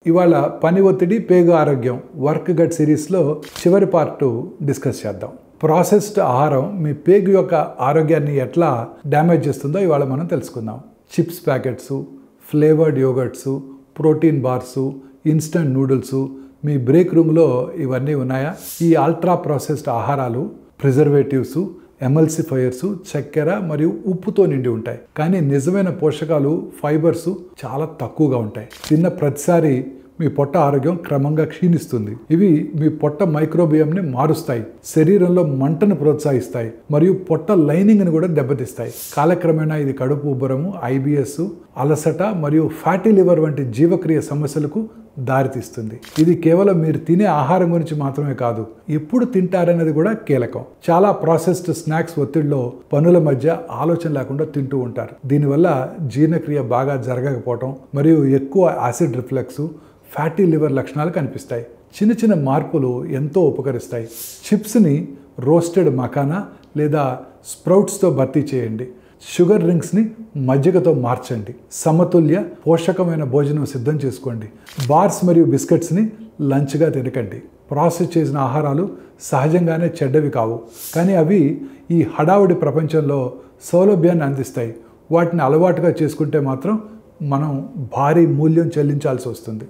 ఇవాళ పని ఒత్తిడి పేగు ఆరోగ్యం వర్క్ గట్ సిరీస్లో చివరి పార్ట్ డిస్కస్ చేద్దాం. ప్రాసెస్డ్ ఆహారం మీ పేగు యొక్క ఆరోగ్యాన్ని ఎట్లా డ్యామేజ్ చేస్తుందో ఇవాళ మనం తెలుసుకుందాం. Chips packets, flavoured yogurts, protein bars, instant noodles మీ బ్రేక్ రూమ్లో ఇవన్నీ ఉన్నాయా? ఈ అల్ట్రా ప్రాసెస్డ్ ఆహారాలు ప్రిజర్వేటివ్స్, ఎమల్సిఫైయర్స్, చక్కెర మరియు ఉప్పుతో నిండి ఉంటాయి. కానీ నిజమైన పోషకాలు, ఫైబర్స్ చాలా తక్కువగా ఉంటాయి. తిన్న ప్రతిసారి మీ పొట్ట ఆరోగ్యం క్రమంగా క్షీణిస్తుంది. ఇవి మీ పొట్ట మైక్రోబియంని మారుస్తాయి, శరీరంలో మంటను ప్రోత్సహిస్తాయి మరియు పొట్ట లైనింగ్ని కూడా దెబ్బతీస్తాయి. కాలక్రమేణా ఇది కడుపు ఉబ్బరము, ఐబిఎస్, అలసట మరియు ఫ్యాటీ లివర్ వంటి జీవక్రియ సమస్యలకు దారితీస్తుంది. ఇది కేవలం మీరు తినే ఆహారం గురించి మాత్రమే కాదు, ఎప్పుడు తింటారనేది కూడా కీలకం. చాలా ప్రాసెస్డ్ స్నాక్స్ ఒత్తిడిలో పనుల మధ్య ఆలోచన లేకుండా తింటూ ఉంటారు. దీనివల్ల జీర్ణక్రియ బాగా జరగకపోవటం మరియు ఎక్కువ యాసిడ్ రిఫ్లెక్స్, ఫ్యాటీ లివర్ లక్షణాలు కనిపిస్తాయి. చిన్న చిన్న మార్పులు ఎంతో ఉపకరిస్తాయి. చిప్స్ని రోస్టెడ్ మకానా లేదా స్ప్రౌట్స్తో భర్తీ చేయండి. షుగర్ డ్రింక్స్ని మజ్జిగతో మార్చండి. సమతుల్య పోషకమైన భోజనం సిద్ధం చేసుకోండి. బార్స్ మరియు బిస్కెట్స్ని లంచ్గా తినకండి. ప్రాసెస్ చేసిన ఆహారాలు సహజంగానే చెడ్డవి కావు, కానీ అవి ఈ హడావుడి ప్రపంచంలో సౌలభ్యాన్ని అందిస్తాయి. వాటిని అలవాటుగా చేసుకుంటే మాత్రం మనం భారీ మూల్యం చెల్లించాల్సి వస్తుంది.